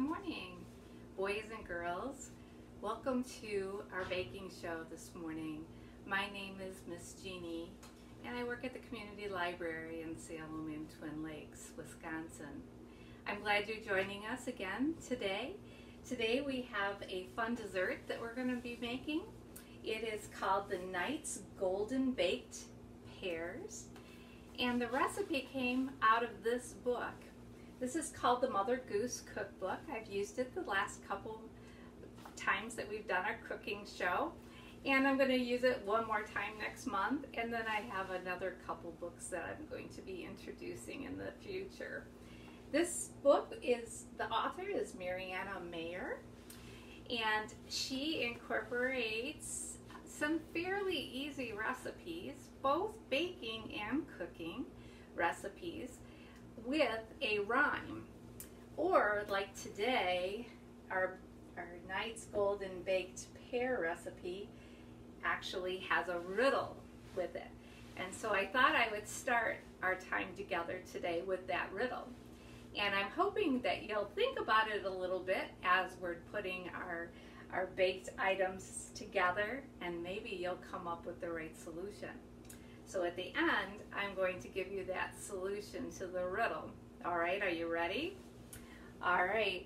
Good morning, boys and girls. Welcome to our baking show this morning. My name is Miss Jeannie, and I work at the community library in Salem in Twin Lakes, Wisconsin. I'm glad you're joining us again today. Today we have a fun dessert that we're going to be making. It is called the Knights Golden Baked Pears, and the recipe came out of this book. This is called the Mother Goose Cookbook. I've used it the last couple times that we've done our cooking show, and I'm going to use it one more time next month, and then I have another couple books that I'm going to be introducing in the future. This book the author is Marianna Mayer, and she incorporates some fairly easy recipes, both baking and cooking recipes, with a rhyme. Or like today, our Knights Golden Baked Pear recipe actually has a riddle with it. And so I thought I would start our time together today with that riddle. And I'm hoping that you'll think about it a little bit as we're putting our baked items together, and maybe you'll come up with the right solution. So at the end, I'm going to give you that solution to the riddle. All right, are you ready? All right.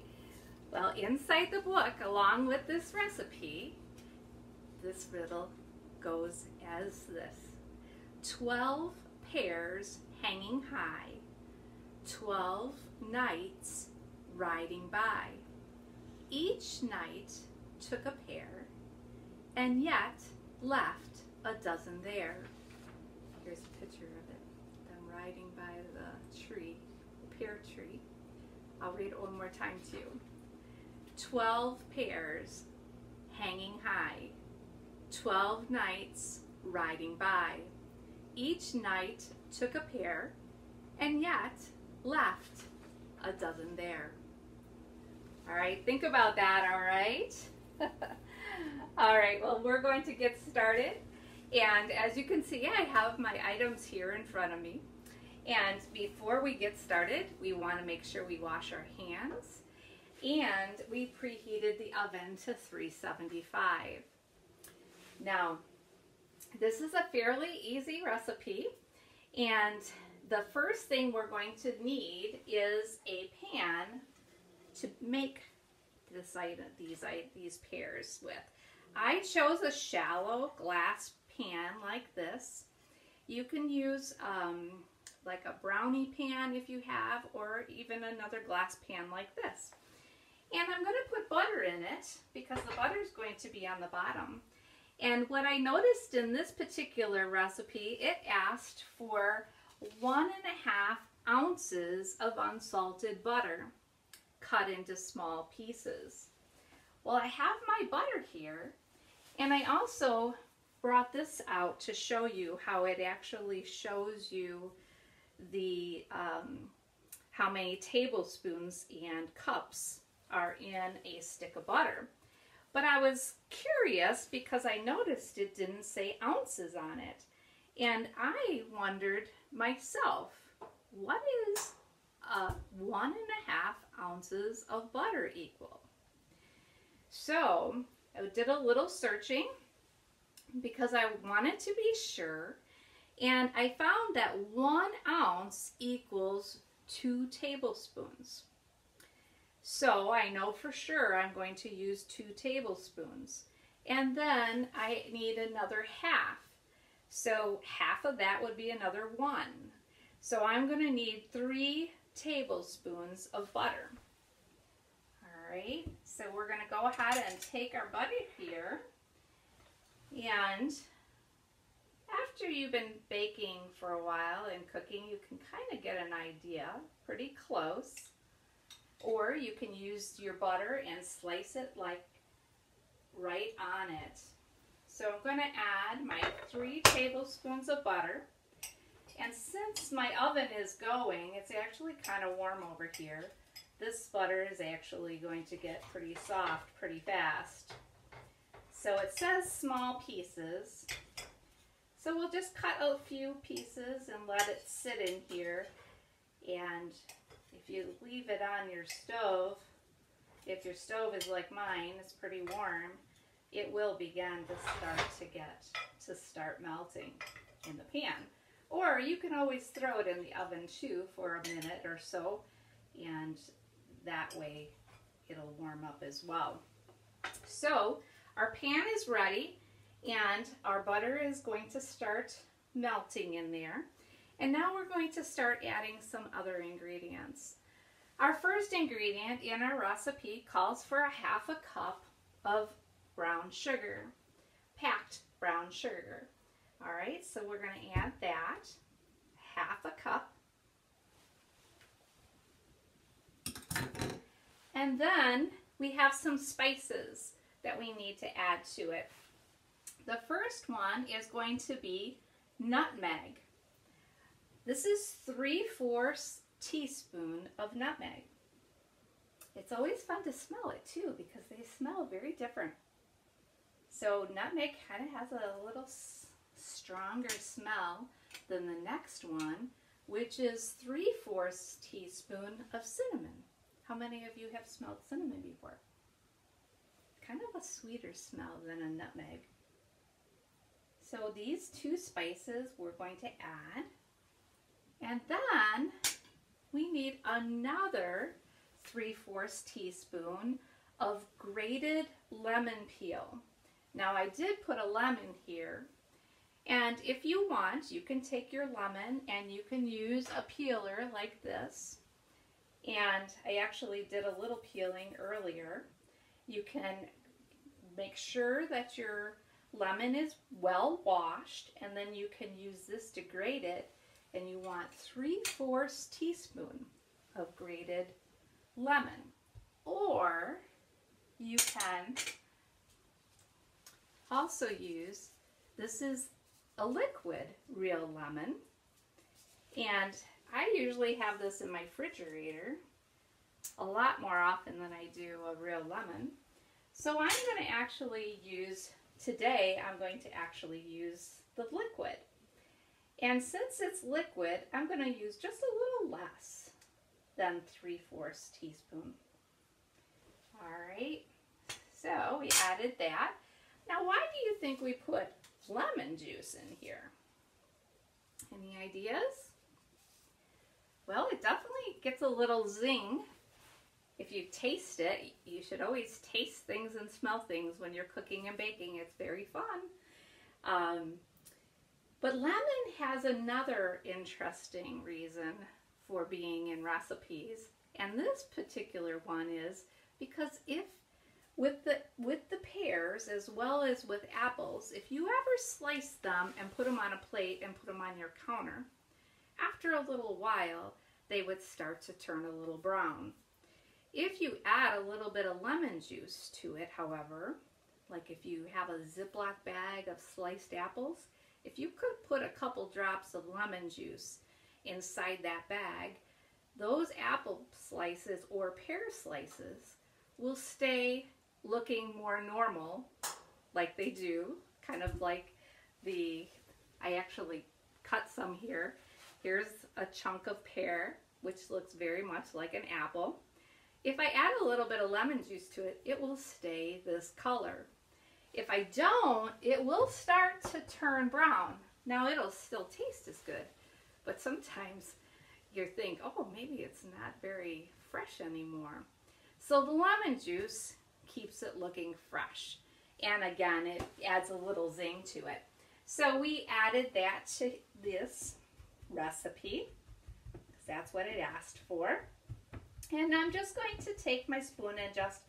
Well, inside the book, along with this recipe, this riddle goes as this. 12 pears hanging high, 12 knights riding by. Each knight took a pear, and yet left a dozen there. Here's a picture of it, them riding by the tree, the pear tree. I'll read it one more time too. 12 pears hanging high, 12 knights riding by. Each knight took a pear, and yet left a dozen there. All right, think about that, all right? All right, well, we're going to get started. And as you can see, I have my items here in front of me. And before we get started, we want to make sure we wash our hands. And we preheated the oven to 375. Now, this is a fairly easy recipe. And the first thing we're going to need is a pan to make these pears with. I chose a shallow glass pan like this. You can use like a brownie pan if you have, or even another glass pan like this. And I'm going to put butter in it because the butter is going to be on the bottom. And what I noticed in this particular recipe, it asked for 1.5 ounces of unsalted butter cut into small pieces. Well, I have my butter here, and I also brought this out to show you how it actually shows you the how many tablespoons and cups are in a stick of butter. But I was curious because I noticed it didn't say ounces on it, and I wondered myself, what is 1.5 ounces of butter equal? So I did a little searching because I wanted to be sure, and I found that 1 ounce equals 2 tablespoons. So I know for sure I'm going to use 2 tablespoons. And then I need another half. So half of that would be another 1. So I'm going to need 3 tablespoons of butter. All right, so we're going to go ahead and take our butter here. And after you've been baking for a while and cooking, you can kind of get an idea, pretty close. Or you can use your butter and slice it like right on it. So I'm going to add my 3 tablespoons of butter. And since my oven is going, it's actually kind of warm over here. This butter is actually going to get pretty soft pretty fast. So it says small pieces. So we'll just cut a few pieces and let it sit in here. And if you leave it on your stove if your stove is like mine, it's pretty warm, it will begin to start melting in the pan. Or you can always throw it in the oven too for a minute or so, and that way it'll warm up as well. So our pan is ready, and our butter is going to start melting in there. And now we're going to start adding some other ingredients. Our first ingredient in our recipe calls for a 1/2 cup of brown sugar, packed brown sugar. All right, so we're going to add that, 1/2 cup. And then we have some spices that we need to add to it. The first one is going to be nutmeg. This is 3/4 teaspoon of nutmeg. It's always fun to smell it too because they smell very different. So nutmeg kind of has a little stronger smell than the next one, which is 3/4 teaspoon of cinnamon. How many of you have smelled cinnamon before? Kind of a sweeter smell than a nutmeg. So these two spices we're going to add. And then we need another 3/4 teaspoon of grated lemon peel. Now I did put a lemon here, and if you want, you can take your lemon and you can use a peeler like this. And I actually did a little peeling earlier. You can make sure that your lemon is well washed, and then you can use this to grate it. And you want 3/4 teaspoon of grated lemon. Or you can also use, this is a liquid real lemon. And I usually have this in my refrigerator a lot more often than I do a real lemon. So I'm going to actually use, today I'm going to actually use the liquid. And since it's liquid, I'm going to use just a little less than 3/4 teaspoon. All right, so we added that. Now, why do you think we put lemon juice in here? Any ideas? Well, it definitely gets a little zing. If you taste it, you should always taste things and smell things when you're cooking and baking. It's very fun. But lemon has another interesting reason for being in recipes, and this particular one is because if with the pears as well as with apples, if you ever slice them and put them on a plate and put them on your counter, after a little while they would start to turn a little brown. If you add a little bit of lemon juice to it, however, like if you have a Ziploc bag of sliced apples, if you could put a couple drops of lemon juice inside that bag, those apple slices or pear slices will stay looking more normal like they do, kind of like I actually cut some here. Here's a chunk of pear, which looks very much like an apple. If I add a little bit of lemon juice to it, it will stay this color. If I don't, it will start to turn brown. Now it'll still taste as good, but sometimes you think, oh, maybe it's not very fresh anymore. So the lemon juice keeps it looking fresh. And again, it adds a little zing to it. So we added that to this recipe, because that's what it asked for. And I'm just going to take my spoon and just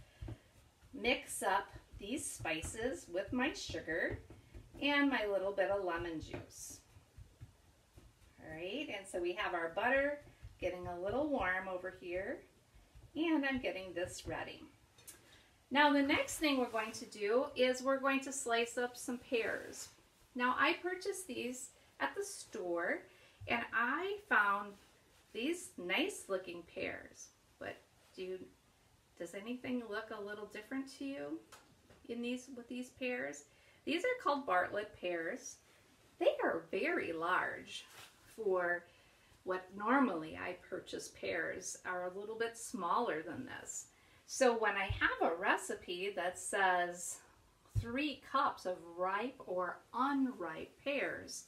mix up these spices with my sugar and my little bit of lemon juice. All right, and so we have our butter getting a little warm over here, and I'm getting this ready. Now the next thing we're going to do is we're going to slice up some pears. Now I purchased these at the store, and I found these nice looking pears, but does anything look a little different to you with these pears? These are called Bartlett pears. They are very large for what normally I purchase. Pears are a little bit smaller than this. So when I have a recipe that says 3 cups of ripe or unripe pears,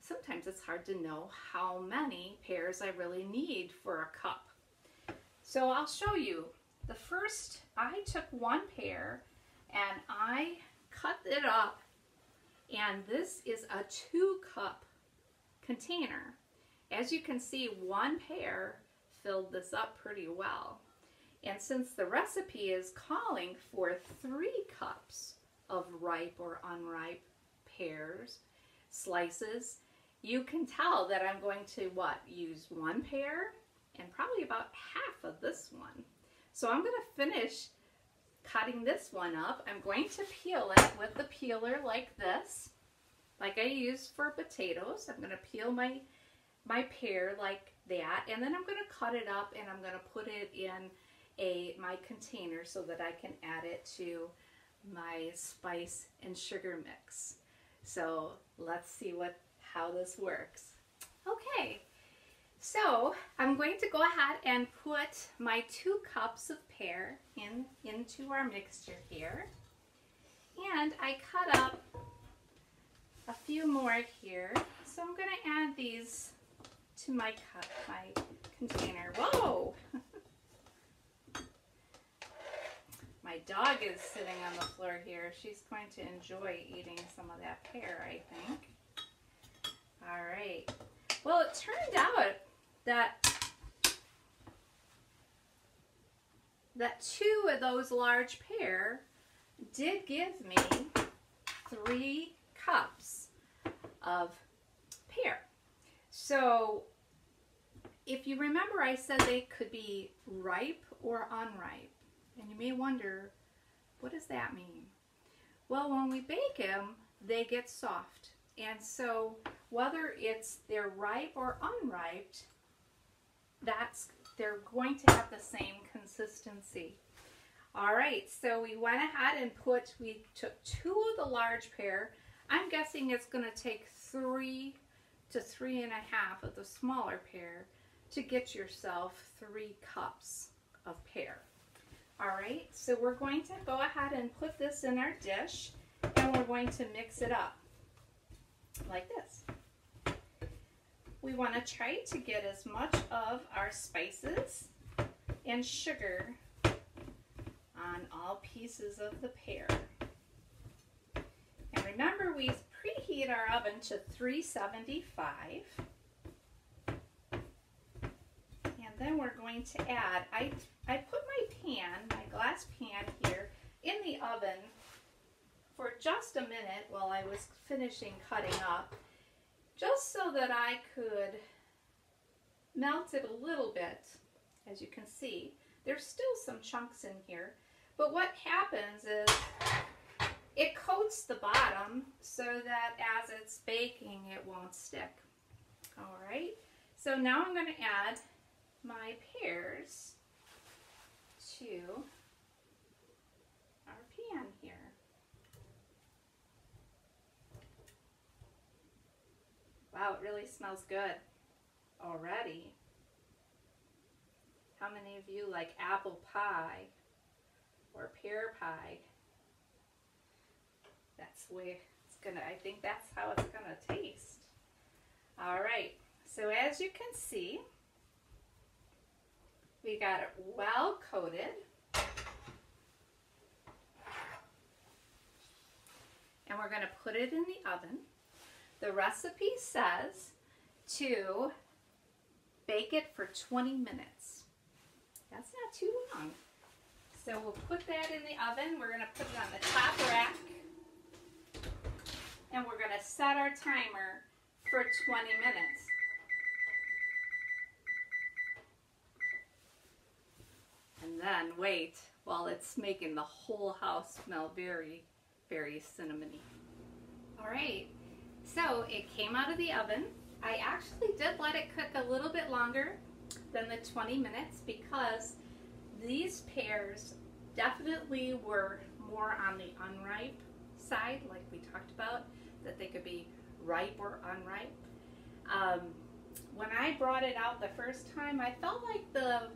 sometimes it's hard to know how many pears I really need for a cup. So I'll show you. The first, I took 1 pear and I cut it up, and this is a 2-cup container. As you can see, 1 pear filled this up pretty well. And since the recipe is calling for 3 cups of ripe or unripe pears, slices, you can tell that I'm going to use 1 pear and probably about half of this one. So I'm going to finish cutting this one up. I'm going to peel it with the peeler like this, like I use for potatoes. I'm going to peel my pear like that, and then I'm going to cut it up and I'm going to put it in my container so that I can add it to my spice and sugar mix. So let's see how this works. Okay, so I'm going to go ahead and put my 2 cups of pear into our mixture here, and I cut up a few more here. So I'm going to add these to my container. Whoa! My dog is sitting on the floor here. She's going to enjoy eating some of that pear, I think. All right. Well, it turned out that 2 of those large pear did give me 3 cups of pear. So if you remember, I said they could be ripe or unripe. And you may wonder, what does that mean? Well, when we bake them, they get soft. And so whether they're ripe or unripe, they're going to have the same consistency. All right, so we went ahead and we took 2 of the large pear. I'm guessing it's going to take 3 to 3.5 of the smaller pear to get yourself 3 cups of pear. All right, so we're going to go ahead and put this in our dish, and we're going to mix it up like this. We want to try to get as much of our spices and sugar on all pieces of the pear. And remember, we preheat our oven to 375. And then we're going to add, I put my glass pan here in the oven for just a minute while I was finishing cutting up, just so that I could melt it a little bit. As you can see, there's still some chunks in here, but what happens is it coats the bottom so that as it's baking it won't stick. All right, so now I'm going to add my pears to our pan here. Wow, it really smells good already. How many of you like apple pie or pear pie? That's the way I think that's how it's gonna taste. All right, so as you can see, we got it well coated. And we're going to put it in the oven. The recipe says to bake it for 20 minutes. That's not too long. So we'll put that in the oven. We're going to put it on the top rack. And we're going to set our timer for 20 minutes. And then wait while it's making the whole house smell very, very cinnamony. All right, so it came out of the oven. I actually did let it cook a little bit longer than the 20 minutes because these pears definitely were more on the unripe side, like we talked about, that they could be ripe or unripe. When I brought it out the first time, I felt like the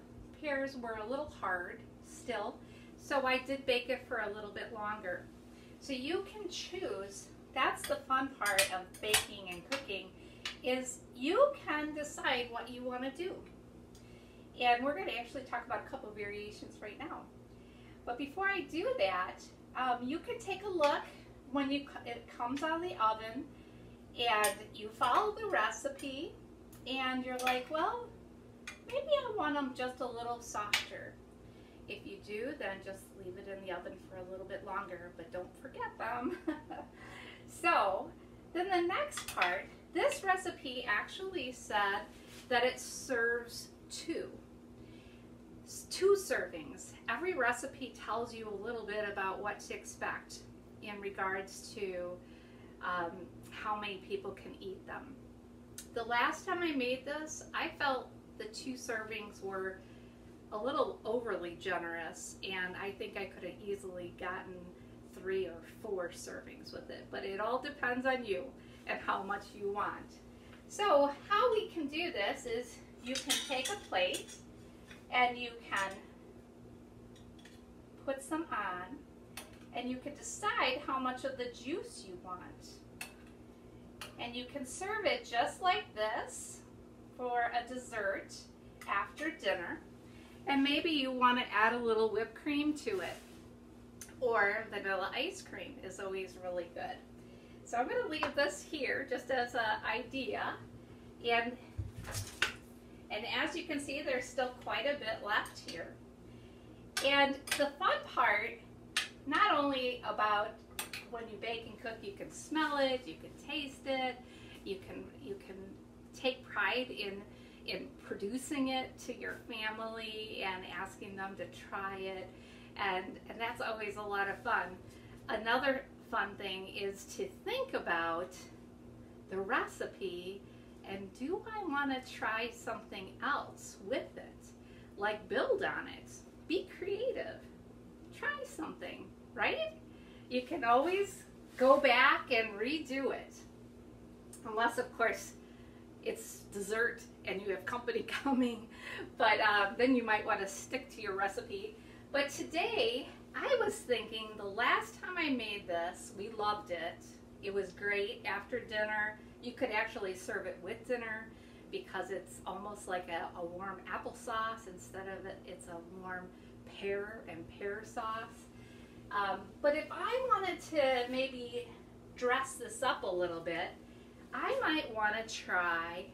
pears were a little hard still, so I did bake it for a little bit longer. So you can choose. That's the fun part of baking and cooking, is you can decide what you want to do. And we're going to actually talk about a couple variations right now. But before I do that, you can take a look when it comes out of the oven and you follow the recipe and you're like, well, maybe I want them just a little softer. If you do, then just leave it in the oven for a little bit longer, but don't forget them. So, then the next part, this recipe actually said that it serves two servings. Every recipe tells you a little bit about what to expect in regards to how many people can eat them. The last time I made this, I felt the 2 servings were a little overly generous, and I think I could have easily gotten 3 or 4 servings with it, but it all depends on you and how much you want. So how we can do this is you can take a plate and you can put some on, and you can decide how much of the juice you want. And you can serve it just like this for a dessert after dinner. And maybe you want to add a little whipped cream to it, or vanilla ice cream is always really good. So I'm going to leave this here just as an idea. And as you can see, there's still quite a bit left here. And the fun part, not only about when you bake and cook, you can smell it, you can taste it, you can take pride in producing it to your family and asking them to try it, and that's always a lot of fun. Another fun thing is to think about the recipe and do I want to try something else with it? Like build on it, be creative, try something, right? You can always go back and redo it. Unless, of course, it's dessert and you have company coming, but then you might want to stick to your recipe. But today, I was thinking the last time I made this, we loved it. It was great after dinner. You could actually serve it with dinner because it's almost like a warm applesauce. Instead of it's a warm pear sauce. But if I wanted to maybe dress this up a little bit, I might want to try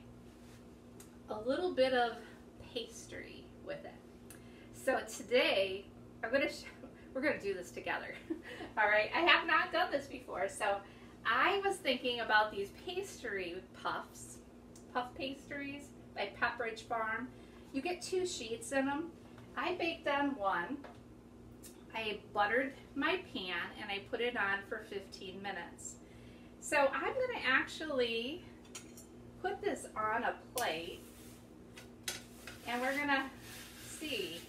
a little bit of pastry with it. So today, we're going to do this together. All right, I have not done this before, so I was thinking about these pastry puffs, puff pastries by Pepperidge Farm. You get 2 sheets in them. I baked on one. I buttered my pan and I put it on for 15 minutes. So I'm going to actually put this on a plate and we're going to see.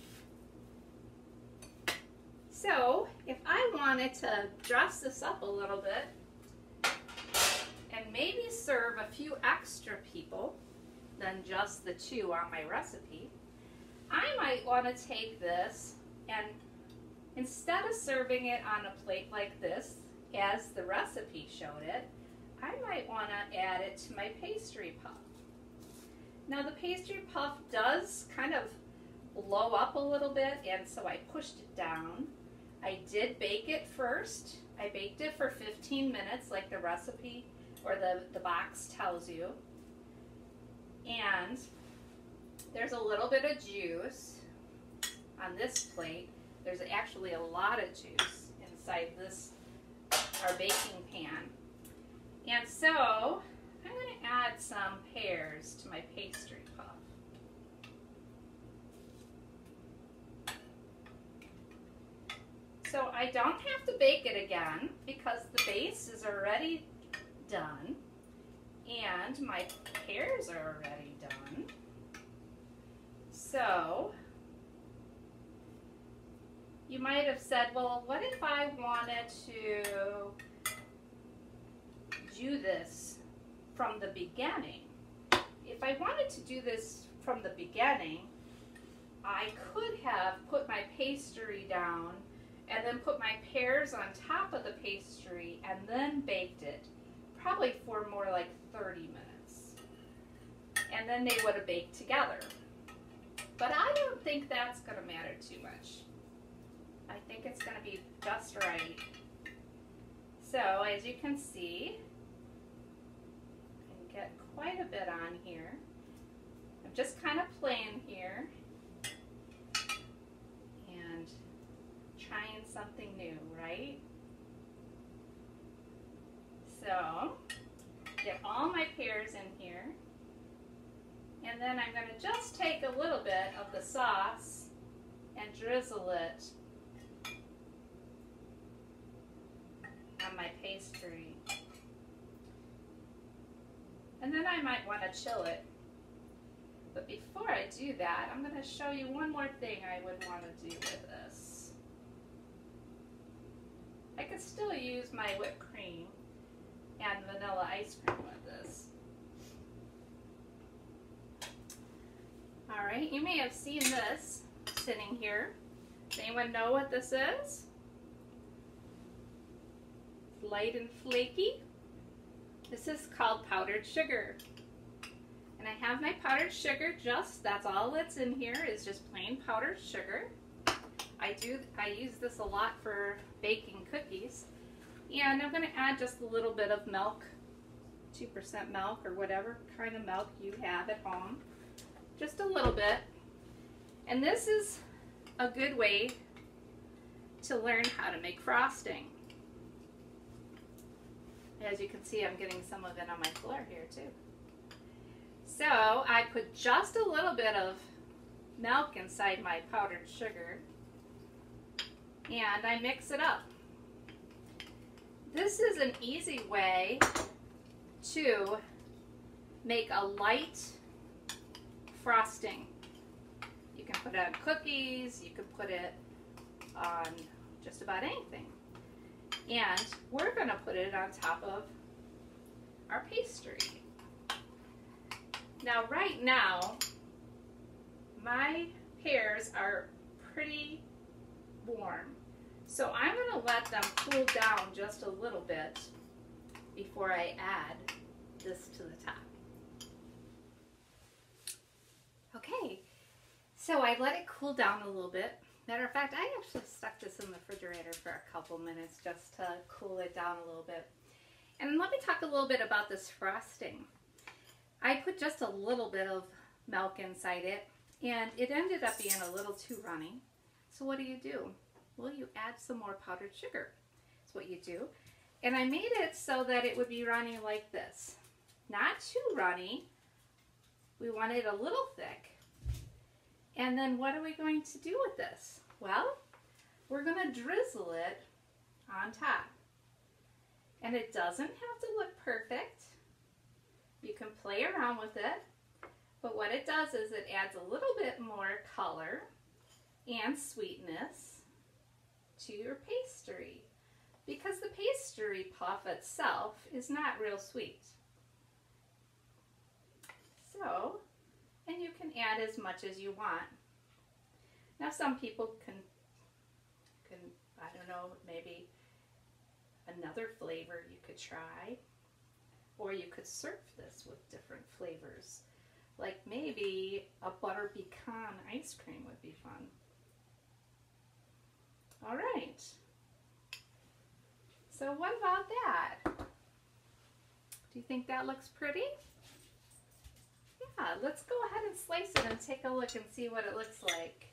So if I wanted to dress this up a little bit and maybe serve a few extra people than just the 2 on my recipe, I might want to take this and instead of serving it on a plate like this, as the recipe showed it, I might want to add it to my pastry puff. Now the pastry puff does kind of blow up a little bit, and so I pushed it down. I did bake it first. I baked it for 15 minutes like the recipe or the box tells you. And there's a little bit of juice on this plate. There's actually a lot of juice inside this, our baking pan. And so I'm going to add some pears to my pastry puff. So I don't have to bake it again because the base is already done and my pears are already done. So you might have said, well, what if I wanted to do this from the beginning? If I wanted to do this from the beginning, I could have put my pastry down and then put my pears on top of the pastry and then baked it, probably for more like 30 minutes. And then they would have baked together. But I don't think that's going to matter too much. I think it's going to be just right. So as you can see, I can get quite a bit on here. I'm just kind of playing here and trying something new, right? So get all my pears in here. And then I'm going to just take a little bit of the sauce and drizzle it on my pastry. And then I might want to chill it. But before I do that, I'm going to show you one more thing I would want to do with this. I could still use my whipped cream and vanilla ice cream with this. Alright, you may have seen this sitting here. Does anyone know what this is? Light and flaky. This is called powdered sugar. And I have my powdered sugar, that's all that's in here is just plain powdered sugar. I use this a lot for baking cookies. And I'm going to add just a little bit of milk, 2% milk or whatever kind of milk you have at home. Just a little bit. And this is a good way to learn how to make frosting. As you can see, I'm getting some of it on my floor here too. So I put just a little bit of milk inside my powdered sugar and I mix it up. This is an easy way to make a light frosting. You can put it on cookies, you can put it on just about anything. And we're going to put it on top of our pastry. Now right now, my pears are pretty warm. So I'm going to let them cool down just a little bit before I add this to the top. Okay, so I let it cool down a little bit. Matter of fact, I actually stuck this in the refrigerator for a couple minutes just to cool it down a little bit. And let me talk a little bit about this frosting. I put just a little bit of milk inside it, and it ended up being a little too runny. So what do? Well, you add some more powdered sugar. That's what you do. And I made it so that it would be runny like this. Not too runny. We want it a little thick. And then what are we going to do with this? Well, we're going to drizzle it on top. And it doesn't have to look perfect. You can play around with it. But what it does is it adds a little bit more color and sweetness to your pastry. Because the pastry puff itself is not real sweet. So, and you can add as much as you want. Now some people can I don't know, maybe another flavor you could try. Or you could serve this with different flavors. Like maybe a butter pecan ice cream would be fun. All right. So what about that? Do you think that looks pretty? Yeah, let's go ahead and slice it and take a look and see what it looks like.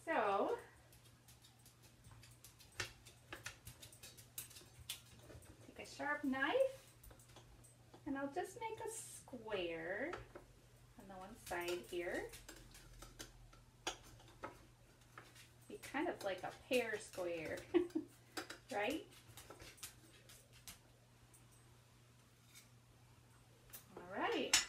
So, take a sharp knife and I'll just make a square on the one side here. Be kind of like a pear square, right? Alright,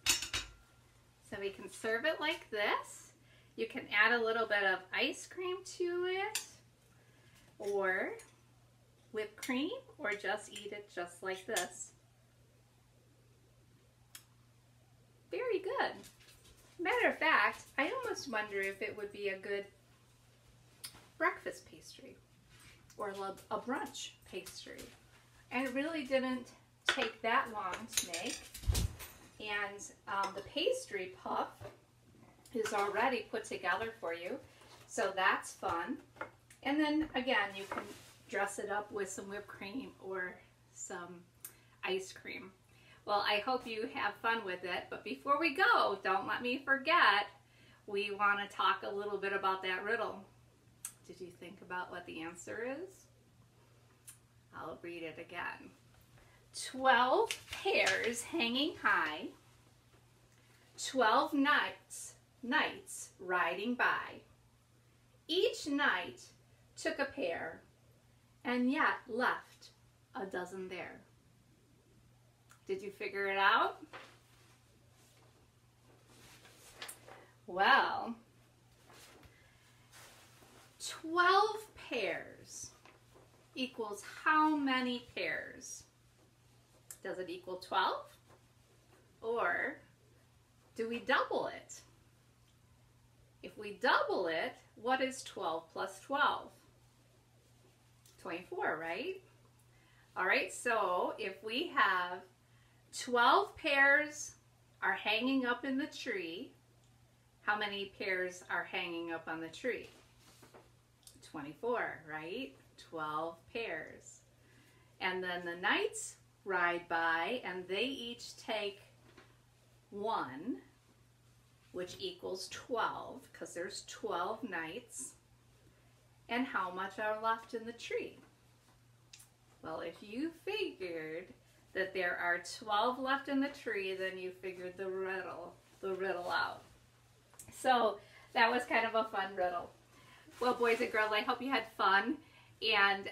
so we can serve it like this. You can add a little bit of ice cream to it, or whipped cream, or just eat it just like this. very good. Matter of fact, I almost wonder if it would be a good breakfast pastry or a brunch pastry. And it really didn't take that long to make. And the pastry puff is already put together for you, so that's fun. And then again, you can dress it up with some whipped cream or some ice cream. Well, I hope you have fun with it, but before we go, don't let me forget, we want to talk a little bit about that riddle. Did you think about what the answer is? I'll read it again. 12 pears hanging high, 12 knights riding by. Each knight took a pear, and yet left a dozen there. Did you figure it out? Well, 12 pears equals how many pears? Does it equal 12? Or do we double it? If we double it, what is 12 plus 12? 24, right? All right, so if we have 12 pears are hanging up in the tree, how many pears are hanging up on the tree? 24, right? 12 pears. And then the knights ride by and they each take one, which equals 12, because there's 12 knights. And how much are left in the tree? Well, if you figured that there are 12 left in the tree, then you figured the riddle out. So that was kind of a fun riddle. Well, boys and girls, I hope you had fun. And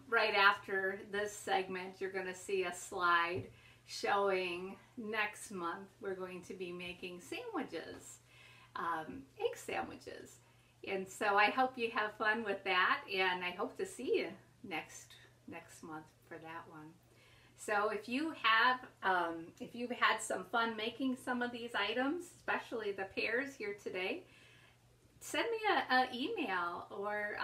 right after this segment, you're going to see a slide showing next month we're going to be making sandwiches, egg sandwiches. And so I hope you have fun with that, and I hope to see you next month for that one. So if you have, if you've had some fun making some of these items, especially the pears here today, send me an email or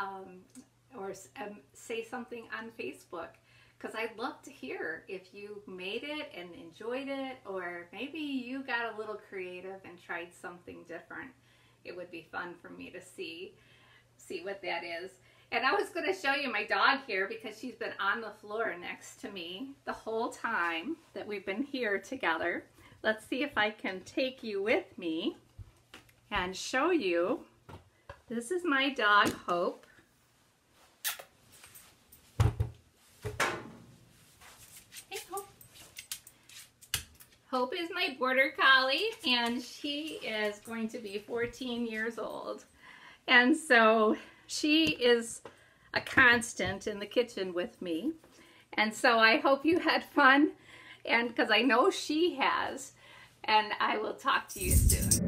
say something on Facebook, because I'd love to hear if you made it and enjoyed it, or maybe you got a little creative and tried something different. It would be fun for me to see what that is. And I was going to show you my dog here, because she's been on the floor next to me the whole time that we've been here together. Let's see if I can take you with me and show you. This is my dog, Hope. Hey, Hope. Hope is my border collie, and she is going to be 14 years old. And so she is a constant in the kitchen with me. And so I hope you had fun, and because I know she has. And I will talk to you soon.